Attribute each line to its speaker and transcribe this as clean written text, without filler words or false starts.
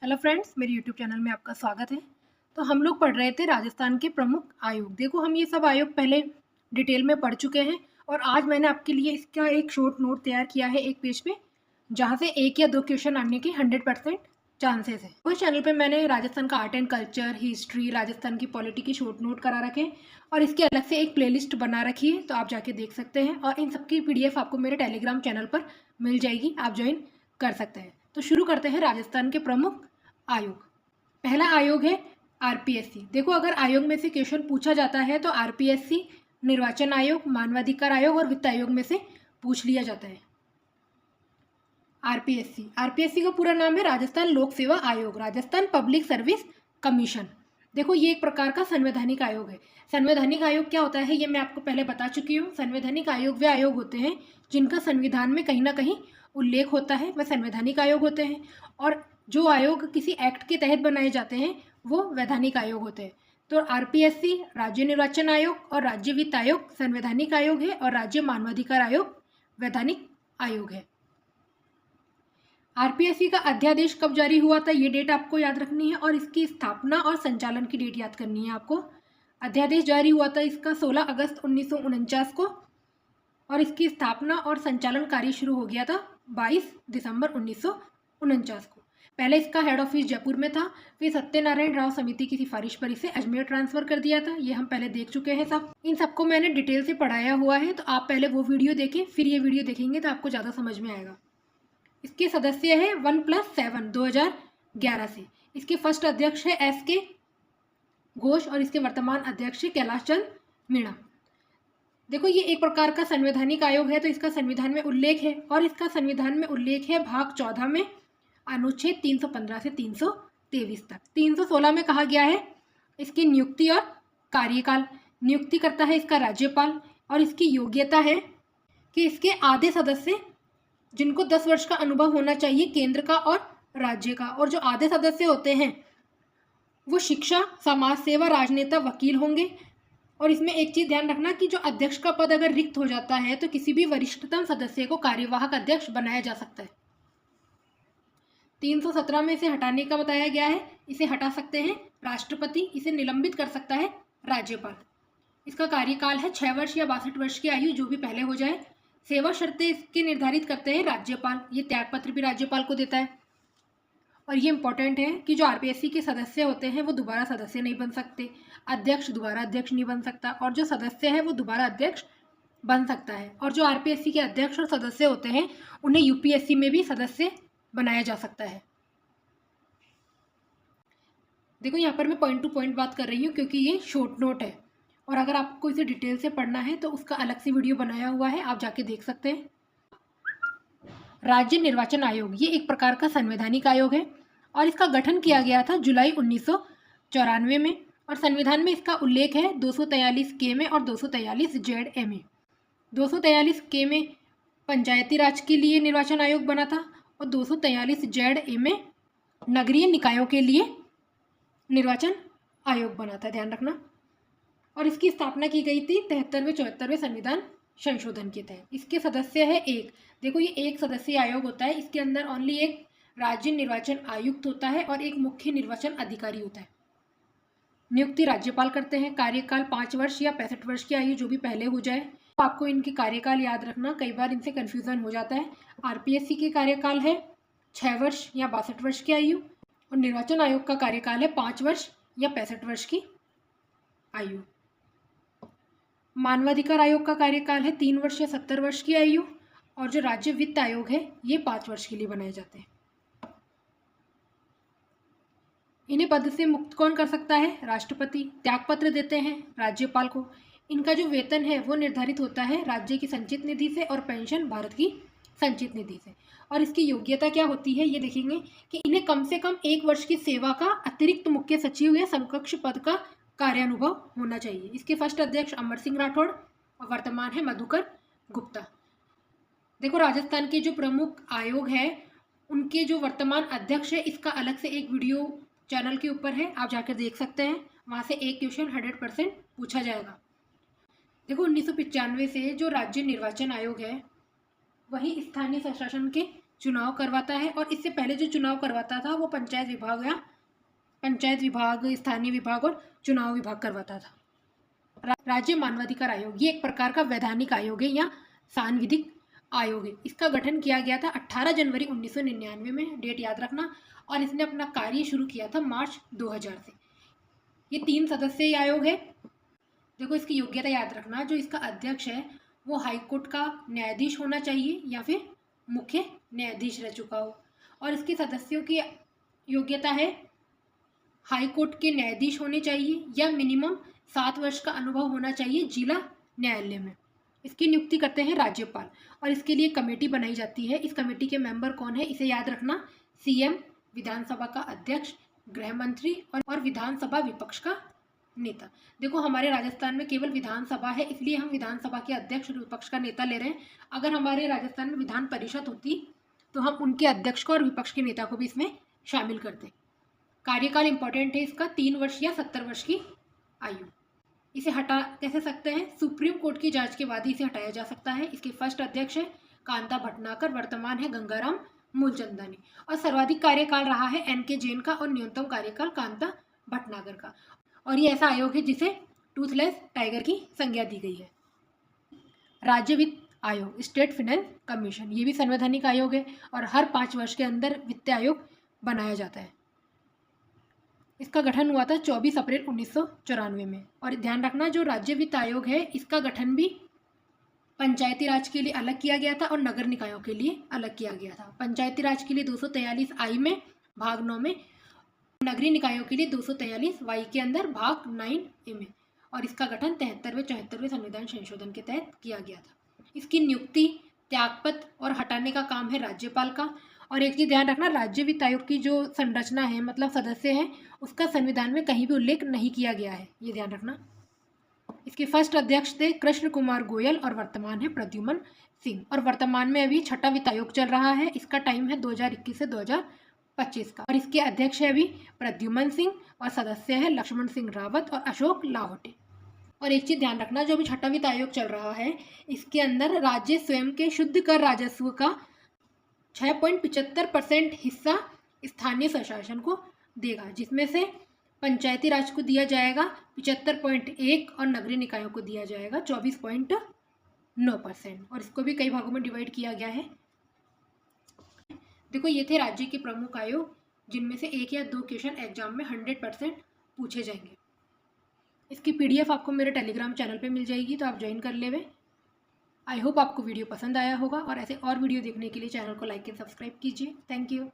Speaker 1: Hello friends, मेरे YouTube channel में आपका स्वागत है। तो हम लोग पढ़ रहे थे राजस्थान के प्रमुख आयोग। देखो, हम ये सब आयोग पहले डिटेल में पढ़ चुके हैं और आज मैंने आपके लिए इसका एक शॉर्ट नोट तैयार किया है एक पेज पे, जहाँ से 1 या 2 क्वेश्चन आने के 100% चांसेस है। उस चैनल पे मैंने राजस्थान का art and culture, history, Rajasthan की पॉलिटी की शॉर्ट नोट करा रखे हैं और इसके अलग से एक प्लेलिस्ट बना रखी है, तो आप जाके देख सकते हैं। और इन सबकी PDF आपको मेरे टेलीग्राम चैनल पर मिल जाएगी, आप ज्वाइन कर सकते हैं। तो शुरू करते हैं राजस्थान के प्रमुख आयोग। पहला आयोग है RPSC। देखो, अगर आयोग में से क्वेश्चन पूछा जाता है तो RPSC, निर्वाचन आयोग, मानवाधिकार आयोग और वित्त आयोग में से पूछ लिया जाता है। RPSC का पूरा नाम है राजस्थान लोक सेवा आयोग, राजस्थान पब्लिक सर्विस कमीशन। देखो, ये एक प्रकार का संवैधानिक आयोग है। संवैधानिक आयोग क्या होता है ये मैं आपको पहले बता चुकी हूँ। संवैधानिक आयोग वे आयोग होते हैं जिनका संविधान में कहीं ना कहीं उल्लेख होता है, वह संवैधानिक आयोग होते हैं। और जो आयोग किसी एक्ट के तहत बनाए जाते हैं वो वैधानिक आयोग होते हैं। तो RPSC राज्य निर्वाचन आयोग और राज्य वित्त आयोग संवैधानिक आयोग है और राज्य मानवाधिकार आयोग वैधानिक आयोग है। RPSC का अध्यादेश कब जारी हुआ था ये डेट आपको याद रखनी है और इसकी स्थापना और संचालन की डेट याद करनी है आपको। अध्यादेश जारी हुआ था इसका 16 अगस्त 1949 को और इसकी स्थापना और संचालन कार्य शुरू हो गया था 22 दिसंबर 1949 को। पहले इसका हेड ऑफिस जयपुर में था, फिर सत्यनारायण राव समिति की सिफारिश पर इसे अजमेर ट्रांसफर कर दिया था। ये हम पहले देख चुके हैं सब। इन सबको मैंने डिटेल से पढ़ाया हुआ है, तो आप पहले वो वीडियो देखें फिर ये वीडियो देखेंगे तो आपको ज़्यादा समझ में आएगा। इसके सदस्य है 1+7 2011 से। इसके फर्स्ट अध्यक्ष है SK घोष और इसके वर्तमान अध्यक्ष है कैलाश चंद मीणा। देखो, ये एक प्रकार का संवैधानिक आयोग है, तो इसका संविधान में उल्लेख है और इसका संविधान में उल्लेख है भाग 14 में अनुच्छेद 315 से 323 तक। 316 में कहा गया है इसकी नियुक्ति और कार्यकाल। नियुक्ति करता है इसका राज्यपाल और इसकी योग्यता है कि इसके आधे सदस्य जिनको 10 वर्ष का अनुभव होना चाहिए केंद्र का और राज्य का, और जो आधे सदस्य होते हैं वो शिक्षा, समाज सेवा, राजनेता, वकील होंगे। और इसमें एक चीज़ ध्यान रखना कि जो अध्यक्ष का पद अगर रिक्त हो जाता है तो किसी भी वरिष्ठतम सदस्य को कार्यवाहक अध्यक्ष बनाया जा सकता है। 317 में इसे हटाने का बताया गया है। इसे हटा सकते हैं राष्ट्रपति, इसे निलंबित कर सकता है राज्यपाल। इसका कार्यकाल है 6 वर्ष या 62 वर्ष की आयु, जो भी पहले हो जाए। सेवा शर्तें इसके निर्धारित करते हैं राज्यपाल। ये त्यागपत्र भी राज्यपाल को देता है। और ये इंपॉर्टेंट है कि जो RPSC के सदस्य होते हैं वो दोबारा सदस्य नहीं बन सकते, अध्यक्ष दोबारा अध्यक्ष नहीं बन सकता, और जो सदस्य है वो दोबारा अध्यक्ष बन सकता है। और जो RPSC के अध्यक्ष और सदस्य होते हैं उन्हें UPSC में भी सदस्य बनाया जा सकता है। देखो, यहाँ पर मैं पॉइंट टू पॉइंट बात कर रही हूँ क्योंकि ये शॉर्ट नोट है, और अगर आपको इसे डिटेल से पढ़ना है तो उसका अलग से वीडियो बनाया हुआ है, आप जाके देख सकते हैं। राज्य निर्वाचन आयोग ये एक प्रकार का संवैधानिक आयोग है और इसका गठन किया गया था जुलाई 1994 में, और संविधान में इसका उल्लेख है 243K में और 243ZA में। 243K में पंचायती राज के लिए निर्वाचन आयोग बना था और 243ZA में नगरीय निकायों के लिए निर्वाचन आयोग बना था, ध्यान रखना। और इसकी स्थापना की गई थी 73वें 74वें संविधान संशोधन के तहत। इसके सदस्य है एक। देखो, ये एक सदस्यीय आयोग होता है। इसके अंदर ओनली एक राज्य निर्वाचन आयुक्त होता है और एक मुख्य निर्वाचन अधिकारी होता है। नियुक्ति राज्यपाल करते हैं। कार्यकाल 5 वर्ष या 65 वर्ष की आयु, जो भी पहले हो जाए। तो आपको इनके कार्यकाल याद रखना, कई बार इनसे कन्फ्यूजन हो जाता है। RPSC के कार्यकाल है 6 वर्ष या 62 वर्ष की आयु और निर्वाचन आयोग का कार्यकाल है 5 वर्ष या 65 वर्ष की आयु। मानवाधिकार आयोग का कार्यकाल है 3 वर्ष या 70 वर्ष की आयु, और जो राज्य वित्त आयोग है ये 5 वर्ष के लिए बनाए जाते हैं। इन्हें पद से मुक्त कौन कर सकता है? राष्ट्रपति। त्यागपत्र देते हैं राज्यपाल को। इनका जो वेतन है वो निर्धारित होता है राज्य की संचित निधि से और पेंशन भारत की संचित निधि से। और इसकी योग्यता क्या होती है ये देखेंगे कि इन्हें कम से कम 1 वर्ष की सेवा का अतिरिक्त मुख्य सचिव या समकक्ष पद का कार्यानुभव होना चाहिए। इसके फर्स्ट अध्यक्ष अमर सिंह राठौड़ और वर्तमान है मधुकर गुप्ता। देखो, राजस्थान के जो प्रमुख आयोग है उनके जो वर्तमान अध्यक्ष है, इसका अलग से एक वीडियो चैनल के ऊपर है, आप जाकर देख सकते हैं। वहाँ से एक क्वेश्चन 100% पूछा जाएगा। देखो, 1995 से जो राज्य निर्वाचन आयोग है वही स्थानीय स्वशासन के चुनाव करवाता है, और इससे पहले जो चुनाव करवाता था वो पंचायत विभाग या पंचायत विभाग, स्थानीय विभाग और चुनाव विभाग करवाता था। राज्य मानवाधिकार आयोग ये एक प्रकार का वैधानिक आयोग है या सांविधिक आयोग है। इसका गठन किया गया था 18 जनवरी 1999 में, डेट याद रखना, और इसने अपना कार्य शुरू किया था मार्च 2000 से। ये 3 सदस्यीय आयोग है। देखो इसकी योग्यता याद रखना, जो इसका अध्यक्ष है वो हाईकोर्ट का न्यायाधीश होना चाहिए या फिर मुख्य न्यायाधीश रह चुका हो, और इसके सदस्यों की योग्यता है हाईकोर्ट के न्यायाधीश होने चाहिए या मिनिमम 7 वर्ष का अनुभव होना चाहिए जिला न्यायालय में। इसकी नियुक्ति करते हैं राज्यपाल, और इसके लिए कमेटी बनाई जाती है। इस कमेटी के मेंबर कौन है, इसे याद रखना, सीएम, विधानसभा का अध्यक्ष, गृह मंत्री और विधानसभा विपक्ष का नेता। देखो हमारे राजस्थान में केवल विधानसभा है, इसलिए हम विधानसभा के अध्यक्ष और विपक्ष का नेता ले रहे हैं। अगर हमारे राजस्थान में विधान परिषद होती तो हम उनके अध्यक्ष को और विपक्ष के नेता को भी इसमें शामिल करते। कार्यकाल इंपॉर्टेंट है इसका, 3 वर्ष या 70 वर्ष की आयु। इसे हटा कैसे सकते हैं, सुप्रीम कोर्ट की जांच के बाद ही इसे हटाया जा सकता है। इसके फर्स्ट अध्यक्ष है कांता भटनागर, वर्तमान है गंगाराम मूलचंदानी, और सर्वाधिक कार्यकाल रहा है एनके जैन का, और न्यूनतम कार्यकाल कांता भटनागर का। और ये ऐसा आयोग है जिसे टूथलेस टाइगर की संज्ञा दी गई है। राज्य वित्त आयोग, स्टेट फाइनेंस कमीशन, ये भी संवैधानिक आयोग है, और हर 5 वर्ष के अंदर वित्त आयोग बनाया जाता है। इसका गठन हुआ था 24 अप्रैल 1994 में। और ध्यान रखना, जो राज्य वित्त आयोग है इसका गठन भी पंचायती राज के लिए अलग किया गया था और नगर निकायों के लिए अलग किया गया था। पंचायती राज के लिए 243 आई में भाग 9 में, नगरीय निकायों के लिए 243 वाई के अंदर भाग 9 ए में, और इसका गठन 73वें संविधान संशोधन के तहत किया गया था। इसकी नियुक्ति, त्यागपत्र और हटाने का काम है राज्यपाल का। और एक चीज़ ध्यान रखना, राज्य वित्त आयोग की जो संरचना है, मतलब सदस्य हैं, उसका संविधान में कहीं भी उल्लेख नहीं किया गया है, ये ध्यान रखना। इसके फर्स्ट अध्यक्ष थे कृष्ण कुमार गोयल, और वर्तमान है प्रद्युमन सिंह, और वर्तमान में अभी 6ठा वित्त आयोग चल रहा है। इसका टाइम है 2021 से 2025 का, और इसके अध्यक्ष है अभी प्रद्युमन सिंह, और सदस्य है लक्ष्मण सिंह रावत और अशोक लाहोटे। और एक चीज़ ध्यान रखना, जो अभी 6ठा वित्त आयोग चल रहा है इसके अंदर राज्य स्वयं के शुद्ध कर राजस्व का 6.75% हिस्सा स्थानीय स्वशासन को देगा, जिसमें से पंचायती राज को दिया जाएगा 75.1 और नगरीय निकायों को दिया जाएगा 24.9%, और इसको भी कई भागों में डिवाइड किया गया है। देखो ये थे राज्य के प्रमुख आयोग, जिनमें से 1 या 2 क्वेश्चन एग्जाम में 100% पूछे जाएंगे। इसकी PDF आपको मेरे टेलीग्राम चैनल पे मिल जाएगी, तो आप ज्वाइन कर लेवे। आई होप आपको वीडियो पसंद आया होगा, और ऐसे और वीडियो देखने के लिए चैनल को लाइक एंड सब्सक्राइब कीजिए। Thank you.